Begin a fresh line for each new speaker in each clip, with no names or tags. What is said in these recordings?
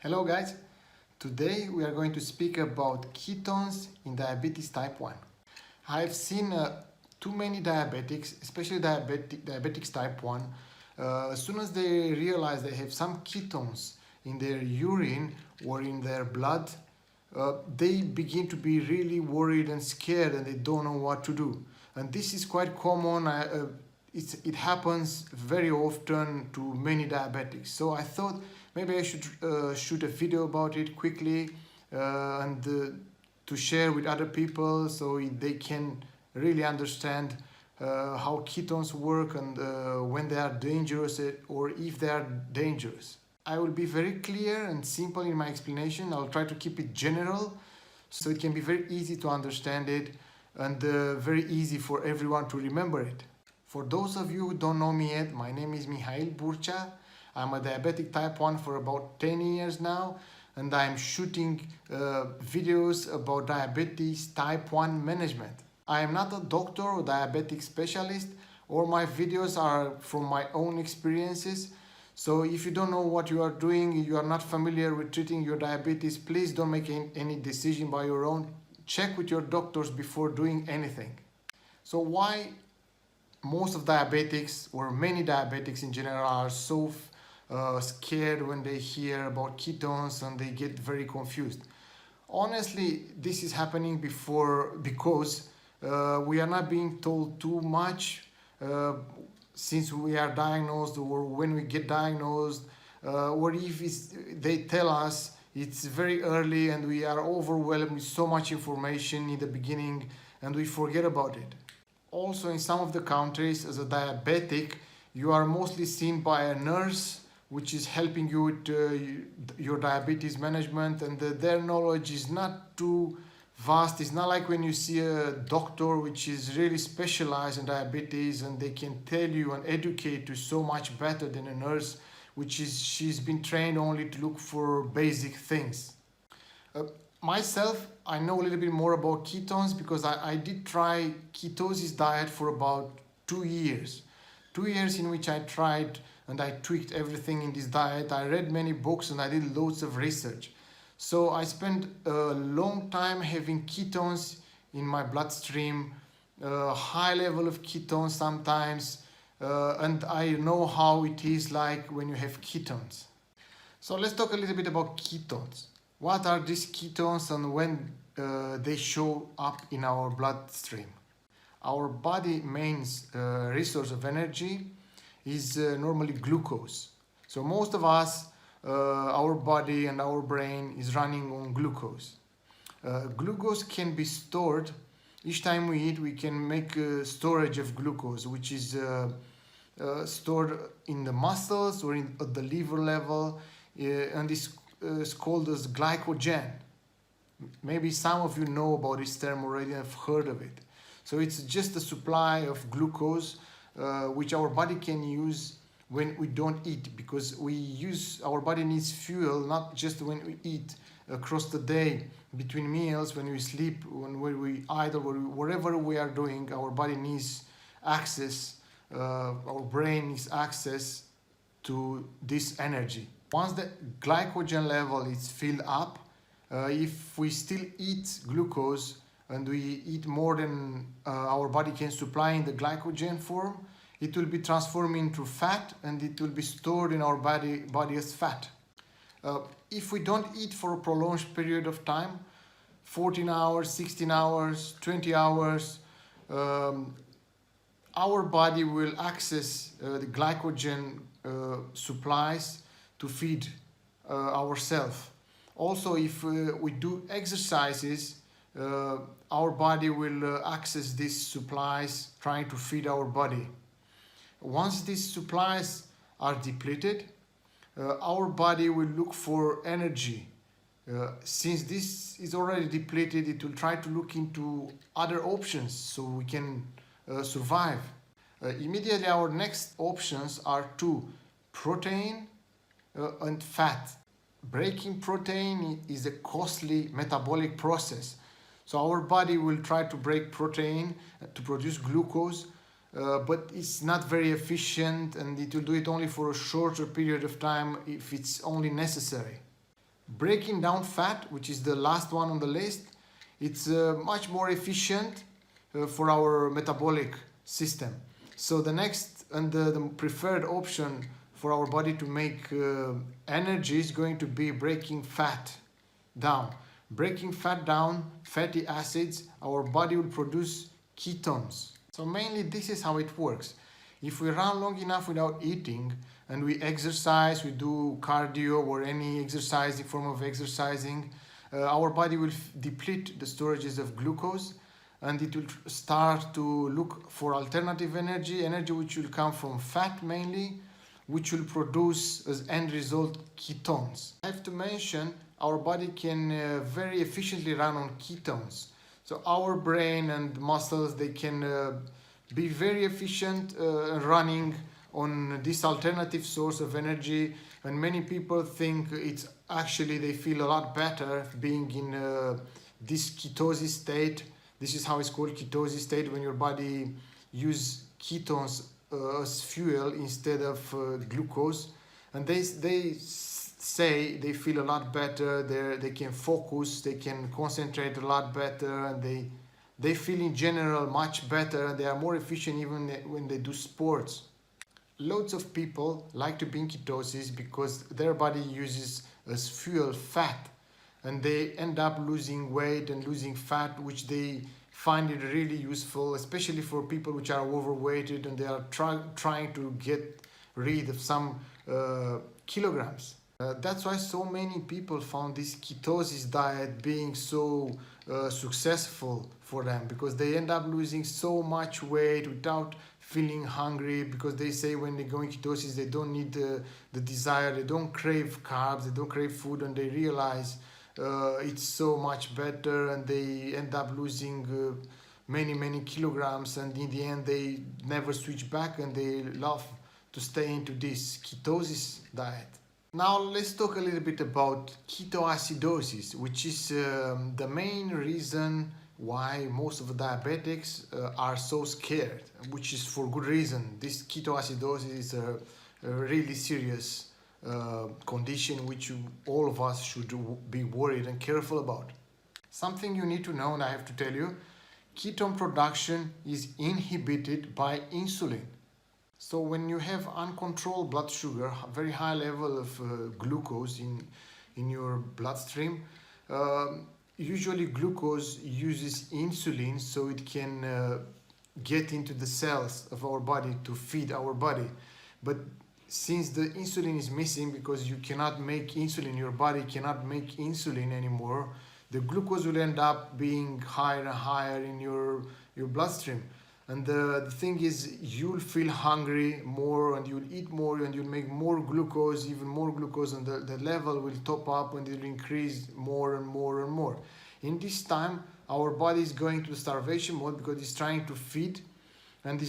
Hello guys, today we are going to speak about ketones in diabetes type 1. I've seen too many diabetics, especially diabetics type 1, as soon as they realize they have some ketones in their urine or in their blood, they begin to be really worried and scared and they don't know what to do. And this is quite common. It happens very often to many diabetics. So I thought maybe I should shoot a video about it quickly and to share with other people so they can really understand how ketones work and when they are dangerous or if they are dangerous. I will be very clear and simple in my explanation. I'll try to keep it general so it can be very easy to understand it and very easy for everyone to remember it. For those of you who don't know me yet, my name is Mihail Burcea. I'm a diabetic type 1 for about 10 years now, and I'm shooting videos about diabetes type 1 management. I am not a doctor or diabetic specialist, or my videos are from my own experiences. So if you don't know what you are doing, you are not familiar with treating your diabetes, please don't make any decision by your own. Check with your doctors before doing anything. So why most of diabetics or many diabetics in general are so scared when they hear about ketones and they get very confused? Honestly, this is happening because we are not being told too much since we are diagnosed or when we get diagnosed, or if they tell us it's very early and we are overwhelmed with so much information in the beginning and we forget about it. Also, in some of the countries, as a diabetic, you are mostly seen by a nurse which is helping you with your diabetes management, and their knowledge is not too vast. It's not like when you see a doctor which is really specialized in diabetes and they can tell you and educate you so much better than a nurse she's been trained only to look for basic things. Myself, I know a little bit more about ketones because I did try ketosis diet for about 2 years. 2 years in which I tried and I tweaked everything in this diet. I read many books and I did loads of research. So I spent a long time having ketones in my bloodstream, high level of ketones sometimes, and I know how it is like when you have ketones. So let's talk a little bit about ketones. What are these ketones and when they show up in our bloodstream? Our body's main resource of energy is normally glucose. So most of us, our body and our brain is running on glucose. Glucose can be stored. Each time we eat, we can make storage of glucose, which is stored in the muscles or at the liver level, and is called as glycogen. Maybe some of you know about this term already and have heard of it. So it's just a supply of glucose which our body can use when we don't eat, because our body needs fuel not just when we eat, across the day, between meals, when we sleep, when we idle, whatever we are doing, our body needs access, our brain needs access to this energy. Once the glycogen level is filled up, if we still eat glucose and we eat more than our body can supply in the glycogen form, it will be transformed into fat and it will be stored in our body as fat. If we don't eat for a prolonged period of time, 14 hours, 16 hours, 20 hours, our body will access the glycogen supplies to feed ourselves. Also, if we do exercises, our body will access these supplies, trying to feed our body. Once these supplies are depleted, our body will look for energy. Since this is already depleted, it will try to look into other options so we can survive. Immediately, our next options are two: protein and fat. Breaking protein is a costly metabolic process. So our body will try to break protein to produce glucose, but it's not very efficient and it will do it only for a shorter period of time if it's only necessary. Breaking down fat, which is the last one on the list, it's much more efficient for our metabolic system. So the next and the preferred option for our body to make energy is going to be breaking fat down. Breaking fat down, fatty acids, our body will produce ketones. So mainly this is how it works. If we run long enough without eating and we exercise, we do cardio or any exercising form of exercising, our body will deplete the storages of glucose, and it will start to look for alternative energy which will come from fat mainly, which will produce as end result ketones. I have to mention our body can very efficiently run on ketones. So our brain and muscles, they can be very efficient running on this alternative source of energy, and many people think it's actually they feel a lot better being in this ketosis state. This is how it's called, ketosis state, when your body uses ketones as fuel instead of glucose, and they say they feel a lot better. They can focus, they can concentrate a lot better, and they feel in general much better. They are more efficient even when they do sports. Loads of people like to be in ketosis because their body uses as fuel fat, and they end up losing weight and losing fat, which they find it really useful, especially for people which are overweighted and they are trying to get rid of some kilograms. That's why so many people found this ketosis diet being so successful for them, because they end up losing so much weight without feeling hungry, because they say when they go in ketosis they don't need the desire, they don't crave carbs, they don't crave food, and they realize it's so much better, and they end up losing many kilograms, and in the end they never switch back and they love to stay into this ketosis diet. Now let's talk a little bit about ketoacidosis, which is the main reason why most of the diabetics are so scared, which is for good reason. This ketoacidosis is a really serious condition which all of us should be worried and careful about. Something you need to know, and I have to tell you, ketone production is inhibited by insulin. So when you have uncontrolled blood sugar, a very high level of glucose in your bloodstream, usually glucose uses insulin so it can get into the cells of our body to feed our body. But since the insulin is missing, because you cannot make insulin, your body cannot make insulin anymore, the glucose will end up being higher and higher in your bloodstream. And the thing is, you'll feel hungry more and you'll eat more and you'll make more glucose, even more glucose, and the level will top up and it will increase more and more and more. In this time, our body is going to starvation mode because it's trying to feed, and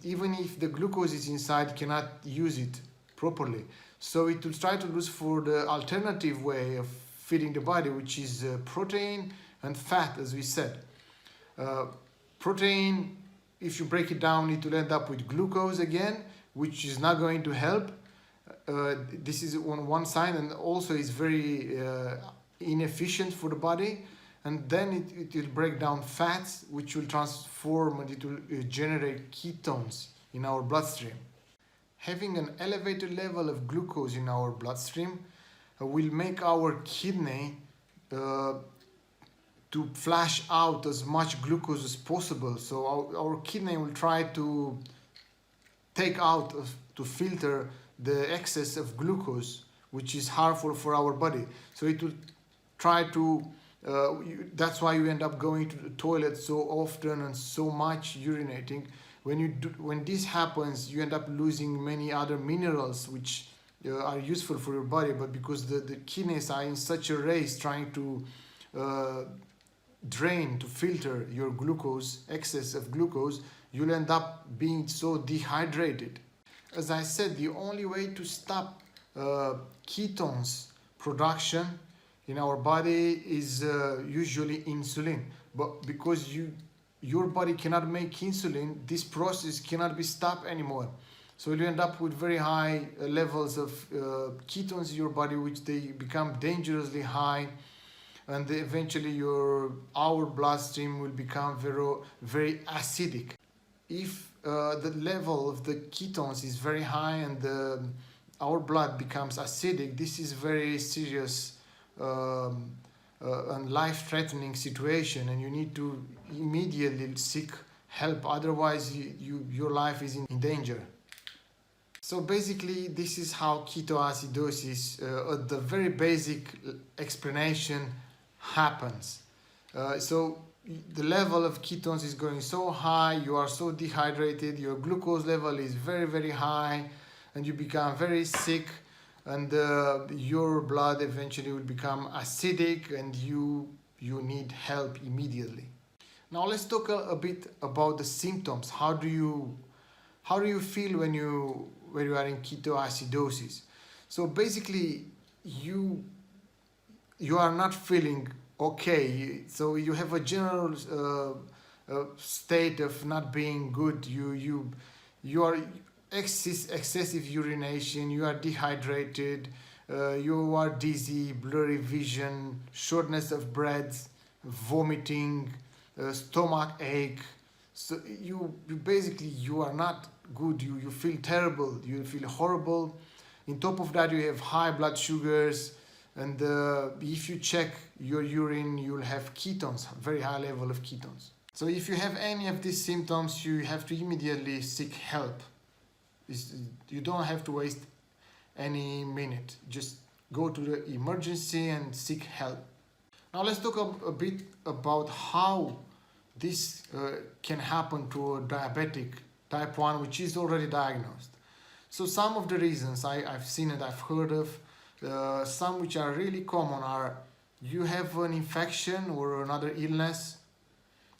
even if the glucose is inside, cannot use it properly. So it will try to look for the alternative way of feeding the body, which is protein and fat, as we said. Protein, if you break it down, it will end up with glucose again, which is not going to help. This is on one side, and also is very inefficient for the body. And then it will break down fats, which will transform and it will generate ketones in our bloodstream. Having an elevated level of glucose in our bloodstream will make our kidney to flush out as much glucose as possible. So our kidney will try to take out, to filter the excess of glucose, which is harmful for our body. So it will try to, that's why you end up going to the toilet so often and so much urinating. When this happens, you end up losing many other minerals which are useful for your body, but because the kidneys are in such a race trying to drain, to filter your glucose, excess of glucose, you'll end up being so dehydrated. As I said, the only way to stop ketones production in our body is usually insulin. But because your body cannot make insulin, this process cannot be stopped anymore. So you end up with very high levels of ketones in your body, which they become dangerously high, and eventually our bloodstream will become very acidic. If the level of the ketones is very high and our blood becomes acidic, this is very serious and life-threatening situation, and you need to immediately seek help, otherwise your life is in danger. So basically this is how ketoacidosis, at the very basic explanation, happens. So the level of ketones is going so high, you are so dehydrated, your glucose level is very high, and you become very sick, and your blood eventually will become acidic, and you need help immediately. Now let's talk a bit about the symptoms. How do you feel when you are in ketoacidosis? So basically you are not feeling okay, so you have a general state of not being good. You are excessive urination, you are dehydrated, you are dizzy, blurry vision, shortness of breath, vomiting, stomach ache. So you basically you are not good. You feel terrible, you feel horrible. On top of that, you have high blood sugars, and if you check your urine, you'll have ketones, very high level of ketones. So if you have any of these symptoms, you have to immediately seek help. You don't have to waste any minute. Just go to the emergency and seek help. Now let's talk a bit about how this can happen to a diabetic type 1 which is already diagnosed. So some of the reasons I've seen and I've heard of, some which are really common are you have an infection or another illness,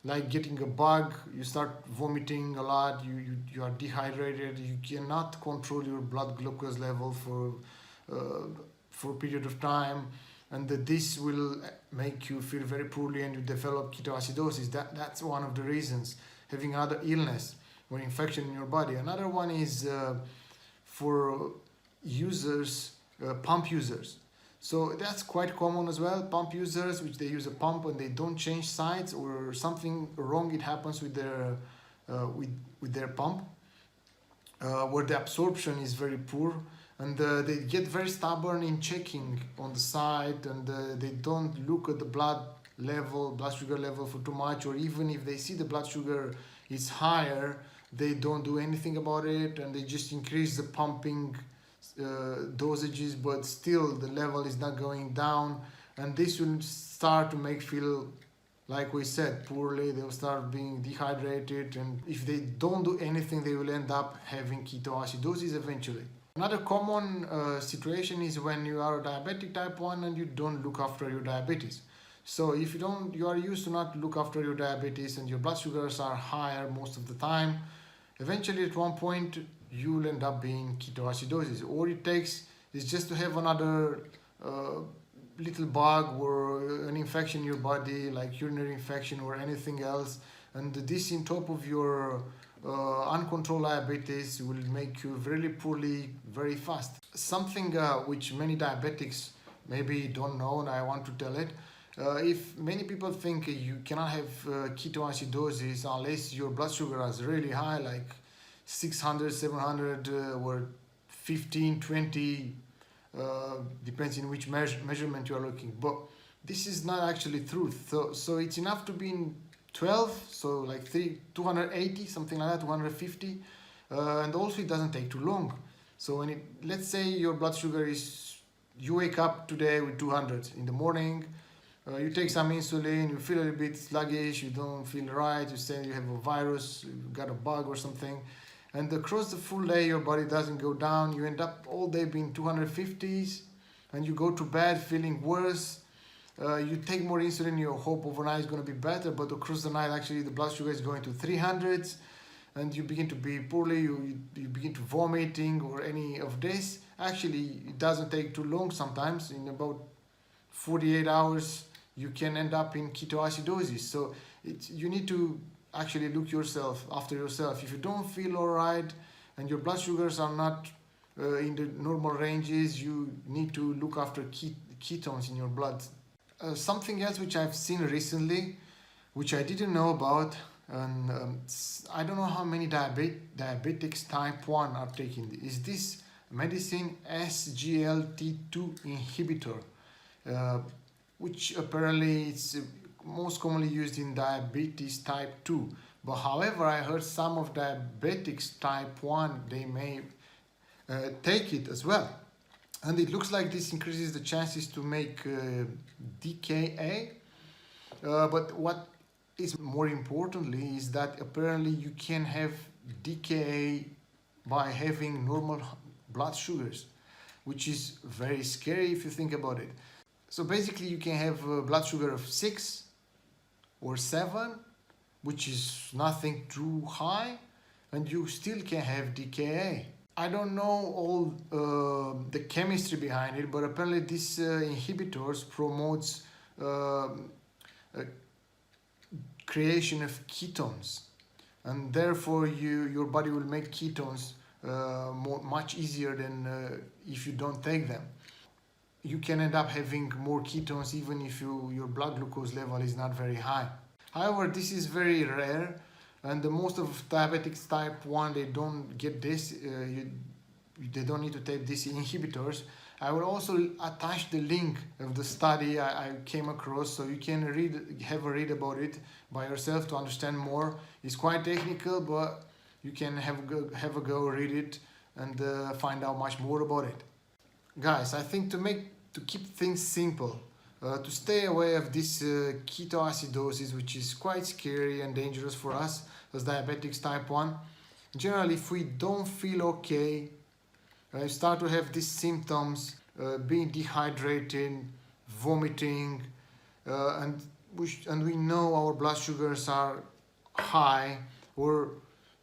like getting a bug, you start vomiting a lot, you are dehydrated, you cannot control your blood glucose level for a period of time, and this will make you feel very poorly and you develop ketoacidosis. That's one of the reasons. Having another illness or infection in your body. Another one is for users, pump users. So that's quite common as well. Pump users, which they use a pump and they don't change sides, or something wrong it happens with their pump, where the absorption is very poor, and they get very stubborn in checking on the side, and they don't look at the blood sugar level for too much, or even if they see the blood sugar is higher, they don't do anything about it, and they just increase the pumping dosages, but still the level is not going down, and this will start to make feel, like we said, poorly. They'll start being dehydrated, and if they don't do anything, they will end up having ketoacidosis eventually. Another common situation is when you are a diabetic type 1 and you don't look after your diabetes. So if you are used to not look after your diabetes and your blood sugars are higher most of the time, eventually at one point you'll end up being ketoacidosis. All it takes is just to have another little bug or an infection in your body, like urinary infection or anything else, and this on top of your uncontrolled diabetes will make you very poorly very fast. Something which many diabetics maybe don't know, and I want to tell it. If many people think you cannot have ketoacidosis unless your blood sugar is really high, like 600, 700 or 15, 20, depends in which measurement you are looking. But this is not actually truth. So it's enough to be in 12, so like 280, something like that, 250, and also it doesn't take too long. So when let's say your blood sugar is, you wake up today with 200 in the morning, you take some insulin, you feel a little bit sluggish, you don't feel right, you say you have a virus, you got a bug or something, and across the full day your body doesn't go down, you end up all day being 250s, and you go to bed feeling worse. You take more insulin, you hope overnight is going to be better, but across the night actually the blood sugar is going to 300s, and you begin to be poorly, you begin to vomiting or any of this. Actually, it doesn't take too long sometimes. In about 48 hours you can end up in ketoacidosis. So you need to actually look after yourself. If you don't feel alright, and your blood sugars are not in the normal ranges, you need to look after ketones in your blood. Something else which I've seen recently, which I didn't know about, and I don't know how many diabetics type 1 are taking, is this medicine Sglt2 inhibitor, which apparently it's most commonly used in diabetes type 2. But however, I heard some of diabetics type 1, they may take it as well. And it looks like this increases the chances to make DKA. But what is more importantly is that apparently you can have DKA by having normal blood sugars, which is very scary if you think about it. So basically you can have a blood sugar of 6 or 7, which is nothing too high, and you still can have DKA. I don't know all the chemistry behind it, but apparently these inhibitors promotes creation of ketones, and therefore your body will make ketones much easier than if you don't take them. You can end up having more ketones even if your blood glucose level is not very high. However, this is very rare, and the most of diabetics type 1, they don't get this, they don't need to take these inhibitors. I will also attach the link of the study I came across, so you can have a read about it by yourself to understand more. It's quite technical, but you can have a go read it and find out much more about it. Guys, I think to keep things simple, to stay away of this ketoacidosis, which is quite scary and dangerous for us as diabetics type 1. Generally, if we don't feel okay, start to have these symptoms, being dehydrated, vomiting, and we know our blood sugars are high, or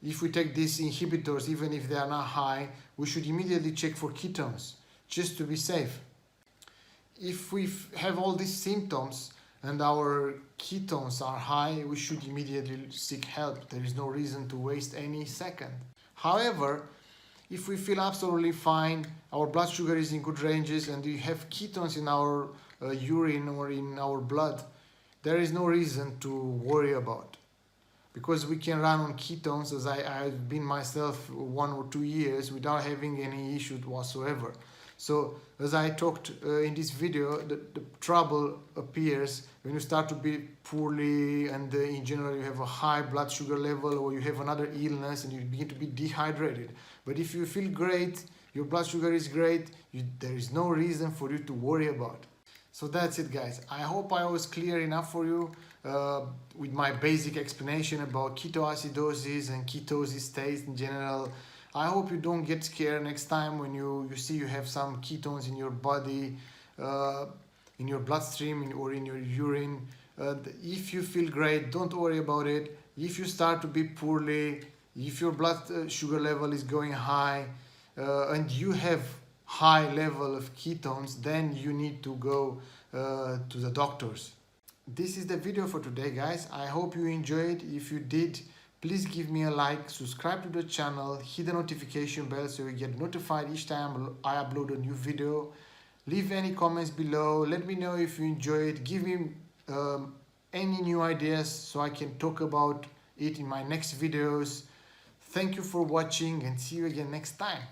if we take these inhibitors, even if they are not high, we should immediately check for ketones, just to be safe. If we have all these symptoms and our ketones are high, we should immediately seek help. There is no reason to waste any second. However, if we feel absolutely fine, our blood sugar is in good ranges, and we have ketones in our urine or in our blood, there is no reason to worry about. Because we can run on ketones, as I've been myself 1 or 2 years without having any issue whatsoever. So, as I talked in this video, the trouble appears when you start to be poorly, and in general you have a high blood sugar level, or you have another illness and you begin to be dehydrated. But if you feel great, your blood sugar is great, there is no reason for you to worry about. So that's it, guys. I hope I was clear enough for you with my basic explanation about ketoacidosis and ketosis states in general. I hope you don't get scared next time when you see you have some ketones in your body, in your bloodstream or in your urine. If you feel great, don't worry about it. If you start to be poorly, if your blood sugar level is going high, and you have high level of ketones, then you need to go to the doctors. This is the video for today, guys. I hope you enjoyed. If you did, please give me a like, subscribe to the channel, hit the notification bell so you get notified each time I upload a new video. Leave any comments below. Let me know if you enjoy it. Give me any new ideas so I can talk about it in my next videos. Thank you for watching, and see you again next time.